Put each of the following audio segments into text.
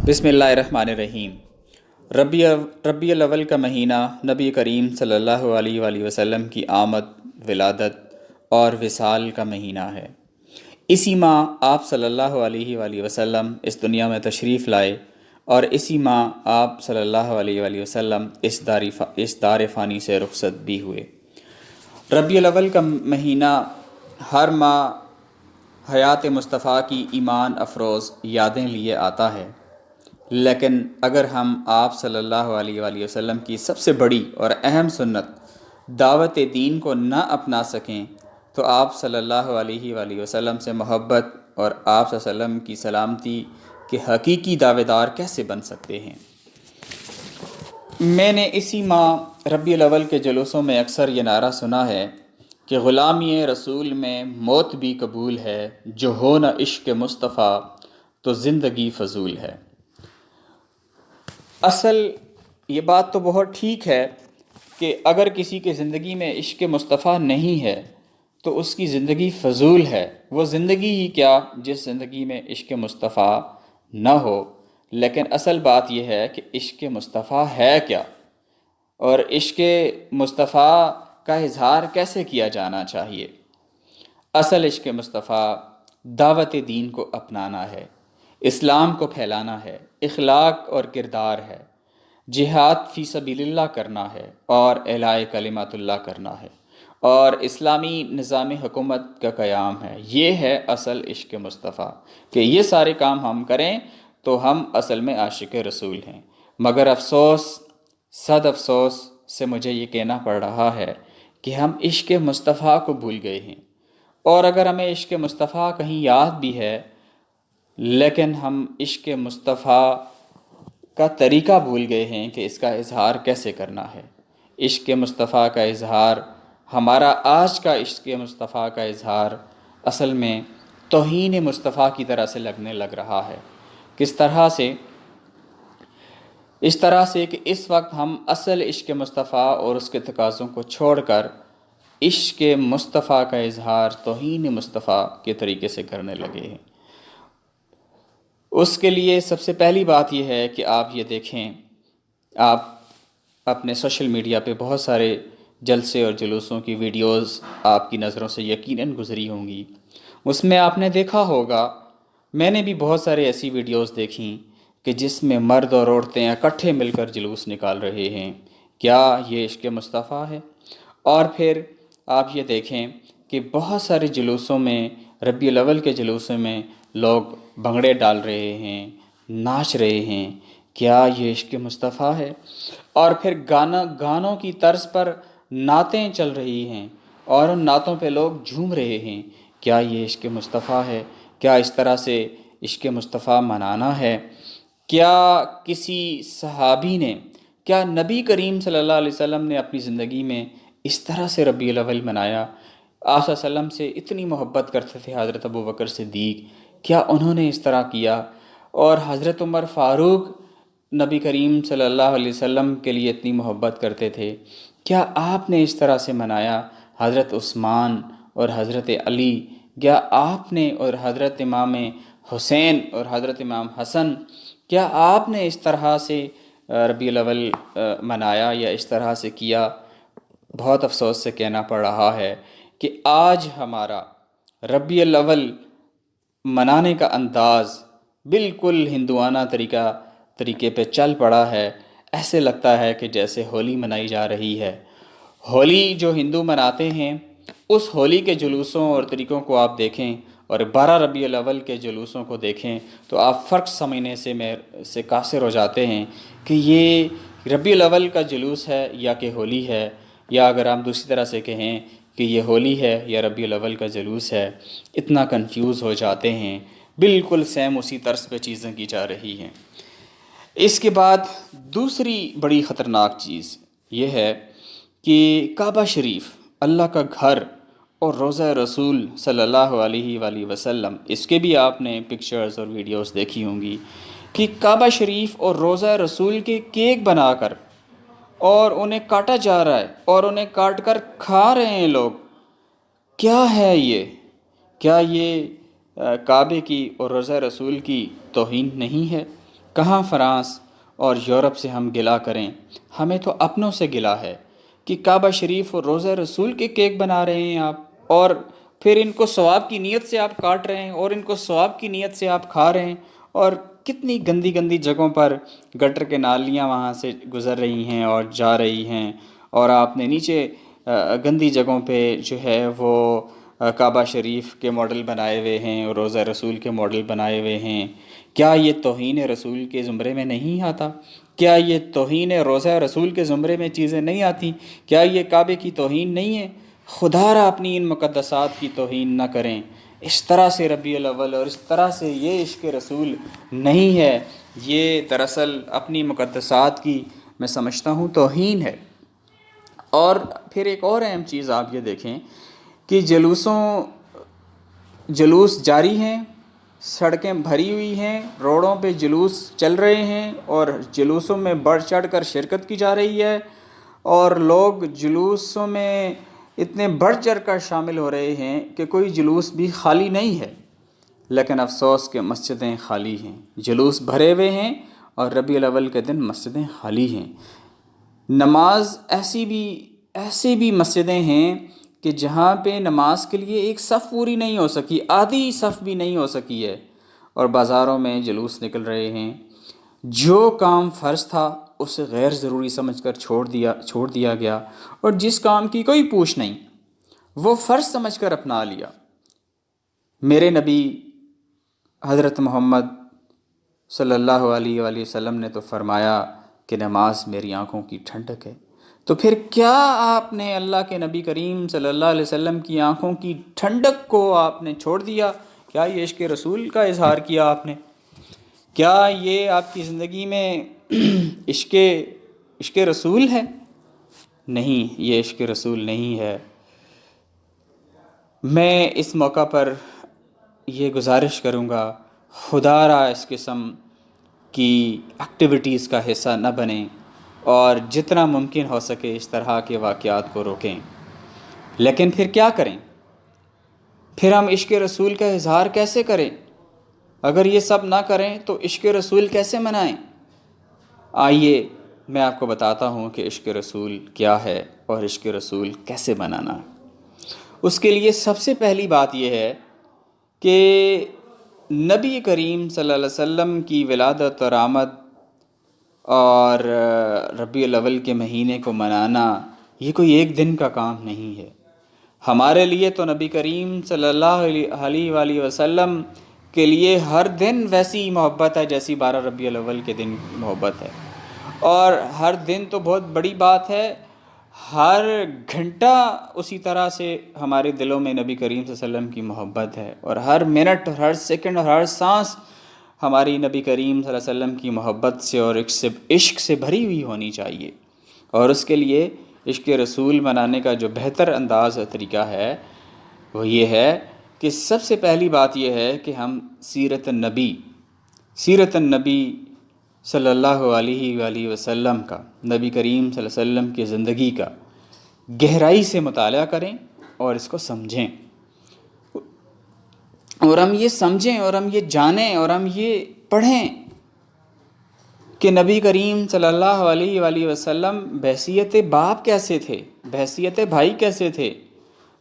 بسم اللہ الرحمن الرحیم۔ ربیع الاول کا مہینہ نبی کریم صلی اللہ علیہ وآلہ وسلم کی آمد، ولادت اور وصال کا مہینہ ہے۔ اسی ماہ آپ صلی اللہ علیہ وآلہ وسلم اس دنیا میں تشریف لائے اور اسی ماہ آپ صلی اللہ علیہ وآلہ وسلم اس دار فانی سے رخصت بھی ہوئے۔ ربیع الاول کا مہینہ ہر ماہ حیات مصطفیٰ کی ایمان افروز یادیں لیے آتا ہے، لیکن اگر ہم آپ صلی اللہ علیہ وآلہ وسلم کی سب سے بڑی اور اہم سنت دعوت دین کو نہ اپنا سکیں تو آپ صلی اللہ علیہ وآلہ وسلم سے محبت اور آپ صلی اللہ علیہ وسلم کی سلامتی کے حقیقی دعوے دار کیسے بن سکتے ہیں؟ میں نے اسی ماہ ربیع الاول کے جلوسوں میں اکثر یہ نعرہ سنا ہے کہ غلامی رسول میں موت بھی قبول ہے، جو ہو نہ عشق مصطفیٰ تو زندگی فضول ہے۔ اصل یہ بات تو بہت ٹھیک ہے کہ اگر کسی کی زندگی میں عشق مصطفیٰ نہیں ہے تو اس کی زندگی فضول ہے۔ وہ زندگی ہی کیا جس زندگی میں عشق مصطفیٰ نہ ہو، لیکن اصل بات یہ ہے کہ عشق مصطفیٰ ہے کیا، اور عشق مصطفیٰ کا اظہار کیسے کیا جانا چاہیے۔ اصل عشق مصطفیٰ دعوت دین کو اپنانا ہے، اسلام کو پھیلانا ہے، اخلاق اور کردار ہے، جہاد فی سبیل اللہ کرنا ہے اور اعلاء کلمات اللہ کرنا ہے، اور اسلامی نظام حکومت کا قیام ہے۔ یہ ہے اصل عشق مصطفیٰ کہ یہ سارے کام ہم کریں تو ہم اصل میں عاشق رسول ہیں۔ مگر افسوس، صد افسوس سے مجھے یہ کہنا پڑ رہا ہے کہ ہم عشق مصطفیٰ کو بھول گئے ہیں، اور اگر ہمیں عشق مصطفیٰ کہیں یاد بھی ہے لیکن ہم عشق مصطفیٰ کا طریقہ بھول گئے ہیں کہ اس کا اظہار کیسے کرنا ہے۔ عشق مصطفیٰ کا اظہار، ہمارا آج کا عشق مصطفیٰ کا اظہار اصل میں توہین مصطفیٰ کی طرح سے لگنے لگ رہا ہے۔ کس طرح سے؟ اس طرح سے کہ اس وقت ہم اصل عشق مصطفیٰ اور اس کے تقاضوں کو چھوڑ کر عشق مصطفیٰ کا اظہار توہین مصطفیٰ کے طریقے سے کرنے لگے ہیں۔ اس کے لیے سب سے پہلی بات یہ ہے کہ آپ یہ دیکھیں، آپ اپنے سوشل میڈیا پہ بہت سارے جلسے اور جلوسوں کی ویڈیوز آپ کی نظروں سے یقیناً گزری ہوں گی۔ اس میں آپ نے دیکھا ہوگا، میں نے بھی بہت سارے ایسی ویڈیوز دیکھیں کہ جس میں مرد اور عورتیں اکٹھے مل کر جلوس نکال رہے ہیں۔ کیا یہ عشق مصطفیٰ ہے؟ اور پھر آپ یہ دیکھیں کہ بہت سارے جلوسوں میں، ربیع الاول کے جلوسوں میں لوگ بھنگڑے ڈال رہے ہیں، ناچ رہے ہیں۔ کیا یہ عشق مصطفیٰ ہے؟ اور پھر گانوں کی طرز پر نعتیں چل رہی ہیں اور ان نعتوں پہ لوگ جھوم رہے ہیں۔ کیا یہ عشق مصطفیٰ ہے؟ کیا اس طرح سے عشق مصطفیٰ منانا ہے؟ کیا کسی صحابی نے، کیا نبی کریم صلی اللہ علیہ وسلم نے اپنی زندگی میں اس طرح سے ربیع الاول منایا؟ آپ صلی اللہ علیہ وسلم سے اتنی محبت کرتے تھے حضرت ابوبکر صدیق، کیا انہوں نے اس طرح کیا؟ اور حضرت عمر فاروق نبی کریم صلی اللہ علیہ وسلم کے لیے اتنی محبت کرتے تھے، کیا آپ نے اس طرح سے منایا؟ حضرت عثمان اور حضرت علی، کیا آپ نے، اور حضرت امام حسین اور حضرت امام حسن، کیا آپ نے اس طرح سے ربیع الاول منایا یا اس طرح سے کیا؟ بہت افسوس سے کہنا پڑ رہا ہے کہ آج ہمارا ربیع الاول منانے کا انداز بالکل ہندوانہ طریقے پہ چل پڑا ہے۔ ایسے لگتا ہے کہ جیسے ہولی منائی جا رہی ہے۔ ہولی جو ہندو مناتے ہیں، اس ہولی کے جلوسوں اور طریقوں کو آپ دیکھیں اور 12 ربیع الاول کے جلوسوں کو دیکھیں تو آپ فرق سمجھنے سے قاصر ہو جاتے ہیں کہ یہ ربیع الاول کا جلوس ہے یا کہ ہولی ہے، یا اگر ہم دوسری طرح سے کہیں کہ یہ ہولی ہے یا ربیع الاول کا جلوس ہے۔ اتنا کنفیوز ہو جاتے ہیں، بالکل سیم اسی طرز پہ چیزیں کی جا رہی ہیں۔ اس کے بعد دوسری بڑی خطرناک چیز یہ ہے کہ کعبہ شریف، اللہ کا گھر، اور روضہ رسول صلی اللہ علیہ وآلہ وسلم، اس کے بھی آپ نے پکچرز اور ویڈیوز دیکھی ہوں گی کہ کعبہ شریف اور روضہ رسول کے کیک بنا کر اور انہیں کاٹا جا رہا ہے اور انہیں کاٹ کر کھا رہے ہیں لوگ۔ کیا ہے یہ؟ کیا یہ کعبے کی اور روضہ رسول کی توہین نہیں ہے؟ کہاں فرانس اور یورپ سے ہم گلا کریں، ہمیں تو اپنوں سے گلا ہے کہ کعبہ شریف اور روضہ رسول کے کیک بنا رہے ہیں آپ، اور پھر ان کو ثواب کی نیت سے آپ کاٹ رہے ہیں اور ان کو ثواب کی نیت سے آپ کھا رہے ہیں، اور کتنی گندی گندی جگہوں پر گٹر کے نالیاں وہاں سے گزر رہی ہیں اور جا رہی ہیں، اور آپ نے نیچے گندی جگہوں پہ جو ہے وہ کعبہ شریف کے ماڈل بنائے ہوئے ہیں اور روضہ رسول کے ماڈل بنائے ہوئے ہیں۔ کیا یہ توہین رسول کے زمرے میں نہیں آتا؟ کیا یہ توہین روضہ رسول کے زمرے میں چیزیں نہیں آتی؟ کیا یہ کعبے کی توہین نہیں ہے؟ خدا را اپنی ان مقدسات کی توہین نہ کریں۔ اس طرح سے ربیع الاول اور اس طرح سے یہ عشق رسول نہیں ہے، یہ دراصل اپنی مقدسات کی میں سمجھتا ہوں توہین ہے۔ اور پھر ایک اور اہم چیز آپ یہ دیکھیں کہ جلوس جاری ہیں، سڑکیں بھری ہوئی ہیں، روڈوں پہ جلوس چل رہے ہیں اور جلوسوں میں بڑھ چڑھ کر شرکت کی جا رہی ہے، اور لوگ جلوسوں میں اتنے بڑھ چڑھ کر شامل ہو رہے ہیں کہ کوئی جلوس بھی خالی نہیں ہے، لیکن افسوس کہ مسجدیں خالی ہیں، جلوس بھرے ہوئے ہیں اور ربیع الاول کے دن مسجدیں خالی ہیں۔ نماز ایسی بھی مسجدیں ہیں کہ جہاں پہ نماز کے لیے ایک صف پوری نہیں ہو سکی، آدھی صف بھی نہیں ہو سکی ہے، اور بازاروں میں جلوس نکل رہے ہیں۔ جو کام فرض تھا اسے غیر ضروری سمجھ کر چھوڑ دیا گیا، اور جس کام کی کوئی پوچھ نہیں وہ فرض سمجھ کر اپنا لیا۔ میرے نبی حضرت محمد صلی اللہ علیہ وآلہ وسلم نے تو فرمایا کہ نماز میری آنکھوں کی ٹھنڈک ہے، تو پھر کیا آپ نے اللہ کے نبی کریم صلی اللہ علیہ وسلم کی آنکھوں کی ٹھنڈک کو آپ نے چھوڑ دیا؟ کیا یہ عشق رسول کا اظہار کیا آپ نے؟ کیا یہ آپ کی زندگی میں عشق رسول ہے؟ نہیں، یہ عشق رسول نہیں ہے۔ میں اس موقع پر یہ گزارش کروں گا، خدا را اس قسم کی ایکٹیویٹیز کا حصہ نہ بنیں، اور جتنا ممکن ہو سکے اس طرح کے واقعات کو روکیں۔ لیکن پھر کیا کریں؟ پھر ہم عشق رسول کا اظہار کیسے کریں؟ اگر یہ سب نہ کریں تو عشق رسول کیسے منائیں؟ آئیے میں آپ کو بتاتا ہوں کہ عشق رسول کیا ہے اور عشق رسول کیسے منانا۔ اس کے لیے سب سے پہلی بات یہ ہے کہ نبی کریم صلی اللہ علیہ وسلم کی ولادت اور آمد اور ربیع الاول کے مہینے کو منانا یہ کوئی ایک دن کا کام نہیں ہے۔ ہمارے لیے تو نبی کریم صلی اللہ علیہ وآلہ وسلم کے لیے ہر دن ویسی محبت ہے جیسی 12 ربیع الاول کے دن محبت ہے، اور ہر دن تو بہت بڑی بات ہے، ہر گھنٹہ اسی طرح سے ہمارے دلوں میں نبی کریم صلی اللہ علیہ وسلم کی محبت ہے، اور ہر منٹ، ہر سیکنڈ اور ہر سانس ہماری نبی کریم صلی اللہ علیہ وسلم کی محبت سے اور عشق سے بھری ہوئی ہونی چاہیے۔ اور اس کے لیے عشق رسول منانے کا جو بہتر انداز اور طریقہ ہے وہ یہ ہے کہ سب سے پہلی بات یہ ہے کہ ہم سیرت النبی صلی اللہ علیہ وآلہ وسلم کا، نبی کریم صلی اللہ علیہ وسلم کی زندگی کا گہرائی سے مطالعہ کریں اور اس کو سمجھیں، اور ہم یہ سمجھیں اور ہم یہ جانیں اور ہم یہ پڑھیں کہ نبی کریم صلی اللہ علیہ وآلہ وسلم بحیثیت باپ کیسے تھے، بحیثیت بھائی کیسے تھے،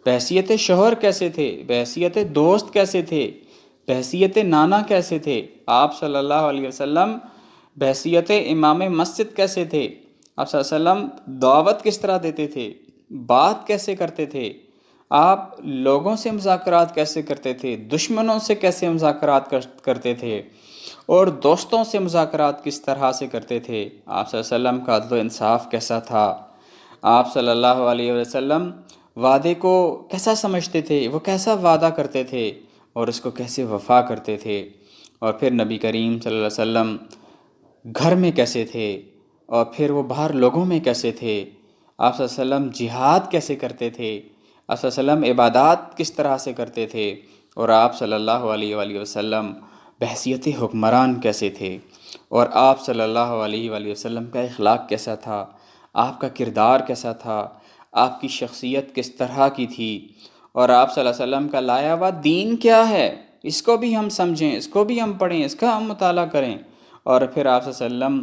بحیثیت شوہر کیسے تھے، بحیثیت دوست کیسے تھے، بحیثیت نانا کیسے تھے، آپ صلی اللہ علیہ وسلم بحیثیت امام مسجد کیسے تھے، آپ صلی اللہ علیہ وسلم دعوت کس طرح دیتے تھے، بات کیسے کرتے تھے، آپ لوگوں سے مذاکرات کیسے کرتے تھے، دشمنوں سے کیسے مذاکرات کرتے تھے، اور دوستوں سے مذاکرات کس طرح سے کرتے تھے، آپ صلی اللہ علیہ وسلم کا عدل و انصاف کیسا تھا، آپ صلی اللہ علیہ وسلم وعدے کو کیسا سمجھتے تھے، وہ کیسا وعدہ کرتے تھے اور اس کو کیسے وفا کرتے تھے، اور پھر نبی کریم صلی اللہ علیہ وسلم گھر میں کیسے تھے اور پھر وہ باہر لوگوں میں کیسے تھے، آپ صلی اللہ علیہ وسلم جہاد کیسے کرتے تھے، آپ صلی اللہ علیہ وسلم عبادات کس طرح سے کرتے تھے، اور آپ صلی اللہ علیہ وآلہ وسلم بحیثیت حکمران کیسے تھے، اور آپ صلی اللہ علیہ وآلہ وسلم کا اخلاق کیسا تھا، آپ کا کردار کیسا تھا، آپ کی شخصیت کس طرح کی تھی، اور آپ صلی اللہ علیہ وسلم کا لایا ہوا دین کیا ہے، اس کو بھی ہم سمجھیں، اس کو بھی ہم پڑھیں، اس کا ہم مطالعہ کریں، اور پھر آپ صلی اللہ علیہ وسلم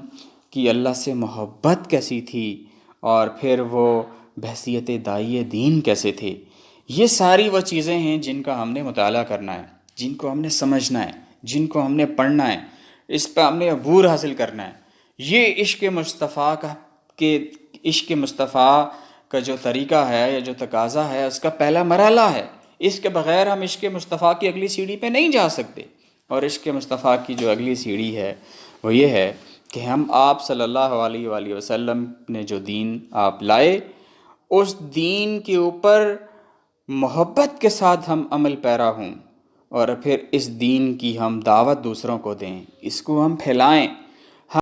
کی اللہ سے محبت کیسی تھی، اور پھر وہ بحیثیت داعی دین کیسے تھے. یہ ساری وہ چیزیں ہیں جن کا ہم نے مطالعہ کرنا ہے، جن کو ہم نے سمجھنا ہے، جن کو ہم نے پڑھنا ہے، اس پہ ہم نے عبور حاصل کرنا ہے. یہ عشق مصطفیٰ کے عشق مصطفیٰ کا جو طریقہ ہے یا جو تقاضا ہے، اس کا پہلا مرحلہ ہے. اس کے بغیر ہم عشق مصطفیٰ کی اگلی سیڑھی پہ نہیں جا سکتے. اور عشق مصطفیٰ کی جو اگلی سیڑھی ہے وہ یہ ہے کہ ہم آپ صلی اللہ علیہ وآلہ وسلم نے جو دین آپ لائے، اس دین کے اوپر محبت کے ساتھ ہم عمل پیرا ہوں، اور پھر اس دین کی ہم دعوت دوسروں کو دیں، اس کو ہم پھیلائیں.